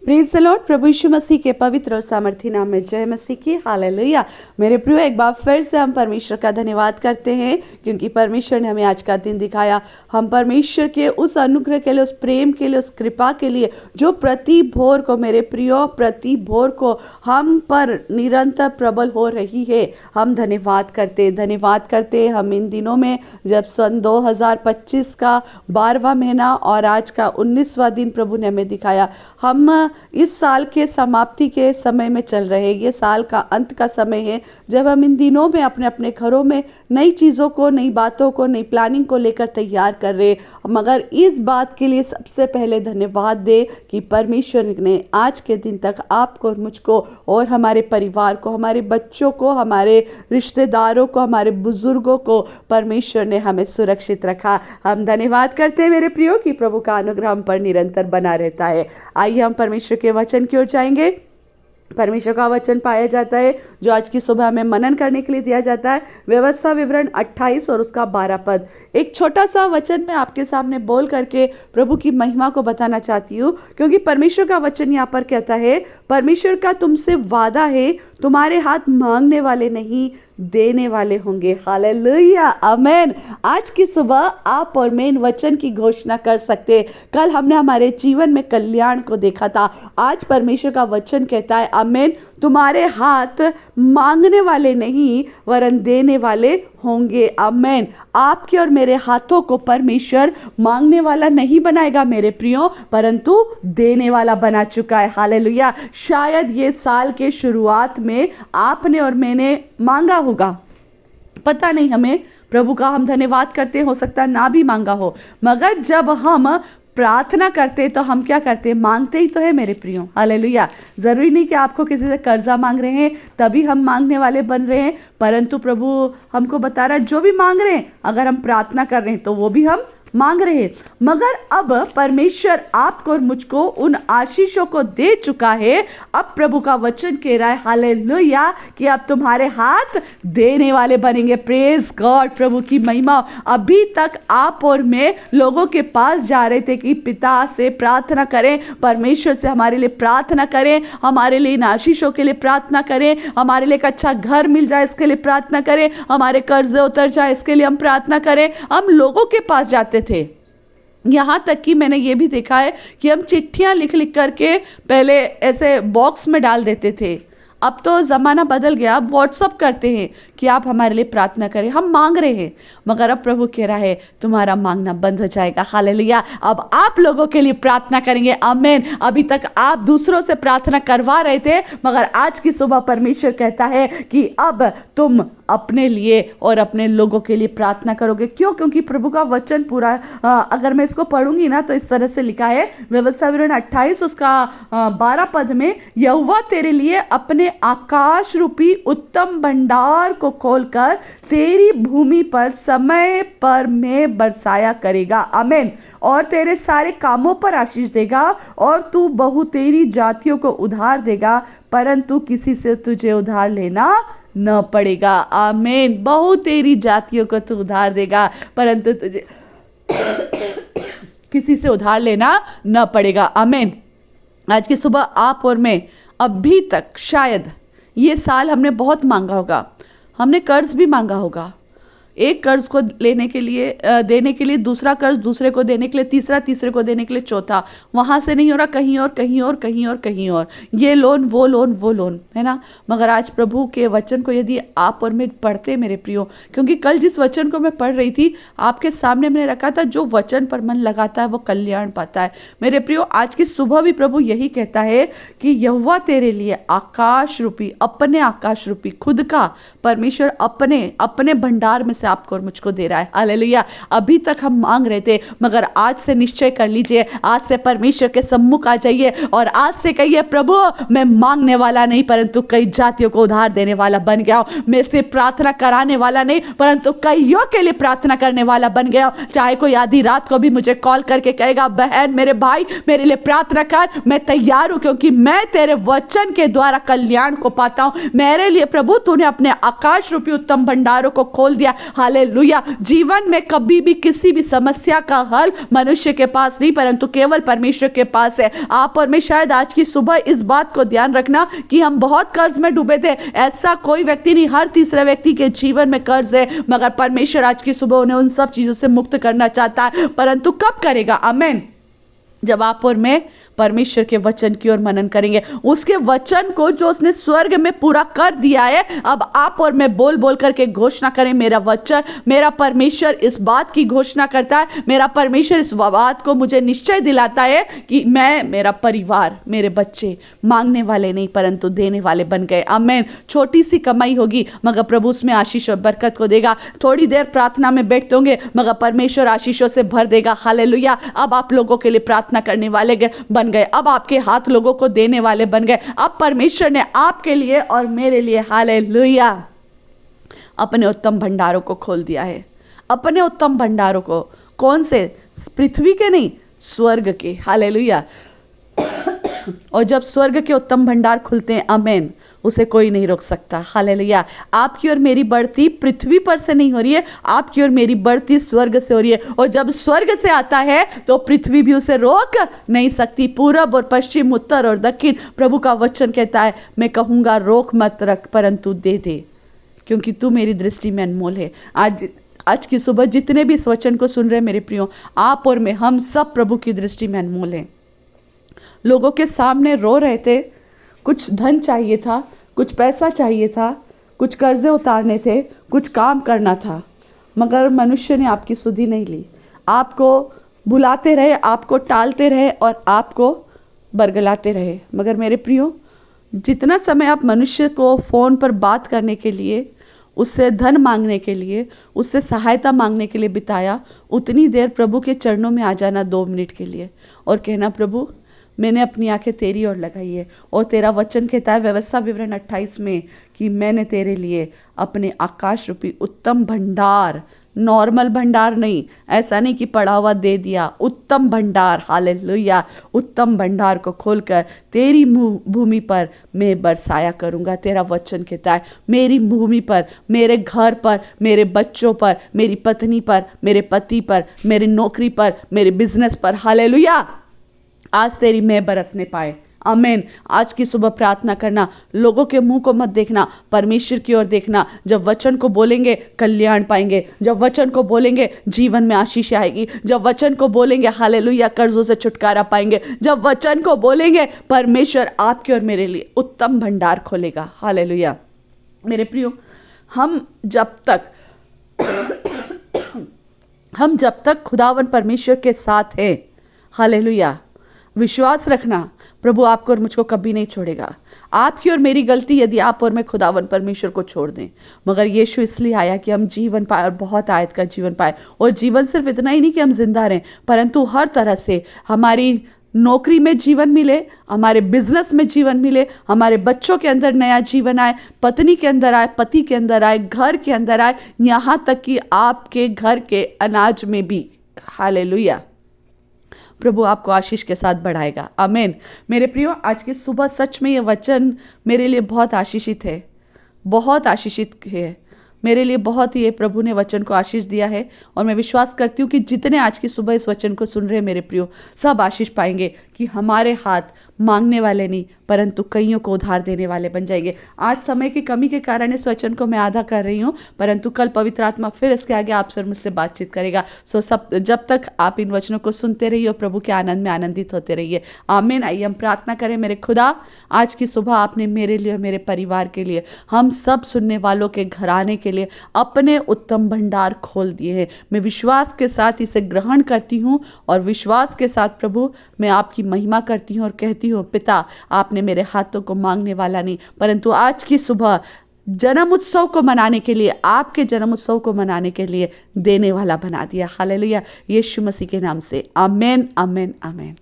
Praise the Lord. प्रभु यीशु मसीह के पवित्र और सामर्थी नाम में जय मसीह की। हालेलुया। मेरे प्रियो, एक बार फिर से हम परमेश्वर का धन्यवाद करते हैं क्योंकि परमेश्वर ने हमें आज का दिन दिखाया। हम परमेश्वर के उस अनुग्रह के लिए, उस प्रेम के लिए, उस कृपा के लिए जो प्रति भोर को, मेरे प्रियो, प्रति भोर को हम पर निरंतर प्रबल हो रही है। हम धन्यवाद करते। हम इन दिनों में जब सन 2025 का 12वां महीना और आज का 19वां दिन प्रभु ने हमें दिखाया। हम इस साल के समाप्ति के समय में चल रहे हैं। ये साल का अंत का समय है जब हम इन दिनों में अपने अपने घरों में नई चीज़ों को, नई बातों को, नई प्लानिंग को लेकर तैयार कर रहे हैं। मगर इस बात के लिए सबसे पहले धन्यवाद दे कि परमेश्वर ने आज के दिन तक आपको और मुझको और हमारे परिवार को, हमारे बच्चों को, हमारे रिश्तेदारों को, हमारे बुजुर्गों को परमेश्वर ने हमें सुरक्षित रखा। हम धन्यवाद करते हैं मेरे प्रियो कि प्रभु का अनुग्रह हम पर निरंतर बना रहता है। आइए हम परमेश्वर के वचन की ओर जाएंगे। परमेश्वर का वचन पाया जाता है जो आज की सुबह हमें मनन करने के लिए दिया जाता है। व्यवस्था विवरण 28 और उसका 12 पद। एक छोटा सा वचन मैं आपके सामने बोल करके प्रभु की महिमा को बताना चाहती हूँ, क्योंकि परमेश्वर का वचन यहाँ पर कहता है, परमेश्वर का तुमसे वादा है, तुम्हारे हाथ मांगने वाले नहीं देने वाले होंगे। हालेलुया, आमेन। आज की सुबह आप और मैं इन वचन की घोषणा कर सकते। कल हमने हमारे जीवन में कल्याण को देखा था। आज परमेश्वर का वचन कहता है, आमेन, तुम्हारे हाथ मांगने वाले नहीं वरन देने वाले होंगे। आमेन। आपके और मेरे हाथों को परमेश्वर मांगने वाला नहीं बनाएगा मेरे प्रियो, परंतु देने वाला बना चुका है। हालेलुया। शायद ये साल के शुरुआत में आपने और मैंने मांगा होगा, पता नहीं हमें। प्रभु का हम धन्यवाद करते, हो सकता ना भी मांगा हो, मगर जब हम प्रार्थना करते तो हम क्या करते? मांगते ही तो है मेरे प्रियो। हालेलुया। ज़रूरी नहीं कि आपको किसी से कर्जा मांग रहे हैं तभी हम मांगने वाले बन रहे हैं, परंतु प्रभु हमको बता रहा है जो भी मांग रहे हैं, अगर हम प्रार्थना कर रहे हैं तो वो भी हम मांग रहे हैं। मगर अब परमेश्वर आपको और मुझको उन आशीषों को दे चुका है। अब प्रभु का वचन कह रहा है, हालेलुया, कि अब तुम्हारे हाथ देने वाले बनेंगे। प्रेज गॉड, प्रभु की महिमा। अभी तक आप और मैं लोगों के पास जा रहे थे कि पिता से प्रार्थना करें, परमेश्वर से हमारे लिए प्रार्थना करें, हमारे लिए इन आशीषों के लिए प्रार्थना करें, हमारे लिए एक अच्छा घर मिल जाए इसके लिए प्रार्थना करें, हमारे कर्जे उतर जाए इसके लिए हम प्रार्थना करें। हम लोगों के पास जाते थे। यहाँ तक कि मैंने ये भी देखा है कि हम चिट्ठियाँ लिख लिख करके पहले ऐसे बॉक्स में डाल देते थे। अब तो ज़माना बदल गया, अब व्हाट्सअप करते हैं कि आप हमारे लिए प्रार्थना करें। हम मांग रहे हैं, मगर अब प्रभु कह रहा है तुम्हारा मांगना बंद हो जाएगा। हालेलुया। अब आप लोगों के लिए प्रार्थना करेंगे। आमीन। अभी तक आप दूसरों से प्रार्थना करवा रहे थे, मगर आज की सुबह परमेश्वर कहता है कि अब तुम अपने लिए और अपने लोगों के लिए प्रार्थना करोगे। क्यों? क्योंकि प्रभु का वचन पूरा, अगर मैं इसको पढ़ूंगी ना तो इस तरह से लिखा है, व्यवस्था विवरण 28 उसका 12 पद में, यहोवा तेरे लिए अपने आकाश रूपी उत्तम भंडार को खोलकर तेरी भूमि पर समय पर में बरसाया करेगा। आमीन। और तेरे सारे कामों पर आशीष देगा और तू बहु तेरी जातियों को उधार देगा, परंतु किसी से तुझे उधार लेना न पड़ेगा। आमीन। बहु तेरी जातियों को तू उधार देगा, परंतु तुझे किसी से उधार लेना न पड़ेगा। आमीन। आज की सुबह आप और मैं, अभी तक शायद ये साल हमने बहुत मांगा होगा, हमने कर्ज भी मांगा होगा। एक कर्ज को लेने के लिए, देने के लिए दूसरा कर्ज, दूसरे को देने के लिए तीसरा, तीसरे को देने के लिए चौथा, वहाँ से नहीं हो रहा, कहीं और, कहीं और, कहीं और, कहीं और, ये लोन, वो लोन, वो लोन, है ना। मगर आज प्रभु के वचन को यदि आप और मैं पढ़ते मेरे प्रियो, क्योंकि कल जिस वचन को मैं पढ़ रही थी आपके सामने मैंने रखा था, जो वचन पर मन लगाता है वो कल्याण पाता है। मेरे प्रियो, आज की सुबह भी प्रभु यही कहता है कि यहोवा तेरे लिए आकाश रूपी, अपने आकाश रूपी खुद का परमेश्वर अपने भंडार में आपको और मुझको दे रहा है। हालेलुया। अभी तक हम मांग रहे थे, मगर आज से निश्चय कर लीजिए, आज से परमेश्वर के सम्मुख आ जाइए और आज से कहिए, प्रभु मैं मांगने वाला नहीं परंतु कई जातियों को उधार देने वाला बन गया हूं। मेरे से प्रार्थना कराने वाला नहीं परंतु कईयों के लिए प्रार्थना करने वाला बन गया हूं। चाहे कोई आधी रात को भी मुझे कॉल करके कहेगा, बहन, मेरे भाई, मेरे लिए प्रार्थना कर, मैं तैयार हूं, क्योंकि मैं तेरे वचन के द्वारा कल्याण को पाता हूं। मेरे लिए प्रभु तूने अपने आकाश रूपी उत्तम भंडारों को खोल दिया। हालेलुया। जीवन में कभी भी किसी भी समस्या का हल मनुष्य के पास नहीं, परंतु केवल परमेश्वर के पास है। आप और मैं शायद आज की सुबह इस बात को ध्यान रखना कि हम बहुत कर्ज में डूबे थे। ऐसा कोई व्यक्ति नहीं, हर तीसरे व्यक्ति के जीवन में कर्ज है, मगर परमेश्वर आज की सुबह उन्हें उन सब चीजों से मुक्त करना चाहता है। परंतु कब करेगा? आमीन। जब आप और मैं परमेश्वर के वचन की ओर मनन करेंगे, उसके वचन को जो उसने स्वर्ग में पूरा कर दिया है, अब आप और मैं बोल बोल करके घोषणा करें, मेरा वचन, मेरा परमेश्वर इस बात की घोषणा करता है, मेरा परमेश्वर इस बात को मुझे निश्चय दिलाता है कि मैं, मेरा परिवार, मेरे बच्चे मांगने वाले नहीं परंतु देने वाले बन गए। आमीन। छोटी सी कमाई होगी मगर प्रभु उसमें आशीष और बरकत को देगा। थोड़ी देर प्रार्थना में बैठते होंगे मगर परमेश्वर आशीषों से भर देगा। हालेलुया। अब आप लोगों के लिए प्रार्थना करने वाले बन गए, अब आपके हाथ लोगों को देने वाले बन गए। अब परमेश्वर ने आपके लिए और मेरे लिए, हालेलुया, अपने उत्तम भंडारों को खोल दिया है। अपने उत्तम भंडारों को, कौन से? पृथ्वी के नहीं, स्वर्ग के। हालेलुया। और जब स्वर्ग के उत्तम भंडार खुलते हैं, आमीन, उसे कोई नहीं रोक सकता। हालेलुया। आपकी और मेरी बढ़ती पृथ्वी पर से नहीं हो रही है, आपकी और मेरी बढ़ती स्वर्ग से हो रही है। और जब स्वर्ग से आता है तो पृथ्वी भी उसे रोक नहीं सकती। पूरब और पश्चिम, उत्तर और दक्षिण, प्रभु का वचन कहता है, मैं कहूँगा रोक मत रख परंतु दे दे, क्योंकि तू मेरी दृष्टि में अनमोल है। आज की सुबह जितने भी इस वचन को सुन रहे हैं मेरे प्रियो, आप और मैं, हम सब प्रभु की दृष्टि में अनमोल हैं। लोगों के सामने रो रहे थे, कुछ धन चाहिए था, कुछ पैसा चाहिए था, कुछ कर्जे उतारने थे, कुछ काम करना था, मगर मनुष्य ने आपकी सुधि नहीं ली। आपको बुलाते रहे, आपको टालते रहे और आपको बरगलाते रहे। मगर मेरे प्रियो, जितना समय आप मनुष्य को फ़ोन पर बात करने के लिए, उससे धन मांगने के लिए, उससे सहायता मांगने के लिए बिताया, उतनी देर प्रभु के चरणों में आ जाना 2 मिनट के लिए और कहना, प्रभु मैंने अपनी आंखें तेरी ओर लगाई है और तेरा वचन कहता है व्यवस्था विवरण 28 में कि मैंने तेरे लिए अपने आकाश रूपी उत्तम भंडार, नॉर्मल भंडार नहीं, ऐसा नहीं कि पड़ा हुआ दे दिया, उत्तम भंडार, हालेलुया, उत्तम भंडार को खोलकर तेरी भूमि पर मैं बरसाया करूँगा। तेरा वचन कहता है मेरी भूमि पर, मेरे घर पर, मेरे बच्चों पर, मेरी पत्नी पर, मेरे पति पर, मेरी नौकरी पर, मेरे बिजनेस पर, हालेलुया, आज तेरी मैं बरसने पाए। आमीन। आज की सुबह प्रार्थना करना, लोगों के मुंह को मत देखना, परमेश्वर की ओर देखना। जब वचन को बोलेंगे कल्याण पाएंगे, जब वचन को बोलेंगे जीवन में आशीष आएगी, जब वचन को बोलेंगे हालेलुया कर्जों से छुटकारा पाएंगे, जब वचन को बोलेंगे परमेश्वर आपके और मेरे लिए उत्तम भंडार खोलेगा। हालेलुया। मेरे प्रियो, हम जब तक खुदावन परमेश्वर के साथ हैं, हालेलुया, विश्वास रखना, प्रभु आपको और मुझको कभी नहीं छोड़ेगा। आपकी और मेरी गलती यदि आप और मैं खुदावन परमेश्वर को छोड़ दें, मगर यीशु इसलिए आया कि हम जीवन पाए और बहुत आयत का जीवन पाए। और जीवन सिर्फ इतना ही नहीं कि हम जिंदा रहें, परंतु हर तरह से हमारी नौकरी में जीवन मिले, हमारे बिजनेस में जीवन मिले, हमारे बच्चों के अंदर नया जीवन आए, पत्नी के अंदर आए, पति के अंदर आए, घर के अंदर आए, यहाँ तक कि आपके घर के अनाज में भी। हालेलुया। प्रभु आपको आशीष के साथ बढ़ाएगा। आमीन। मेरे प्रियो, आज की सुबह सच में ये वचन मेरे लिए बहुत आशीषित है, बहुत आशीषित है मेरे लिए, बहुत ही प्रभु ने वचन को आशीष दिया है। और मैं विश्वास करती हूँ कि जितने आज की सुबह इस वचन को सुन रहे हैं मेरे प्रियो, सब आशीष पाएंगे कि हमारे हाथ मांगने वाले नहीं परंतु कईयों को उधार देने वाले बन जाएंगे। आज समय की कमी के कारण इस वचन को मैं आधा कर रही हूँ, परंतु कल पवित्र आत्मा फिर इसके आगे आपसे और मुझसे बातचीत करेगा। जब तक आप इन वचनों को सुनते रहिए और प्रभु के आनंद में आनंदित होते रहिए। आमीन। आइए हम प्रार्थना करें। मेरे खुदा, आज की सुबह आपने मेरे लिए और मेरे परिवार के लिए, हम सब सुनने वालों के घराने के लिए अपने उत्तम भंडार खोल दिए हैं। मैं विश्वास के साथ इसे ग्रहण करती हूँ और विश्वास के साथ प्रभु मैं आपकी महिमा करती हूँ और कहती हूँ, पिता आपने मेरे हाथों को मांगने वाला नहीं परंतु आज की सुबह जन्म उत्सव को मनाने के लिए, आपके जन्म उत्सव को मनाने के लिए देने वाला बना दिया। हालेलुया। यीशु मसीह के नाम से आमीन, आमीन, आमीन।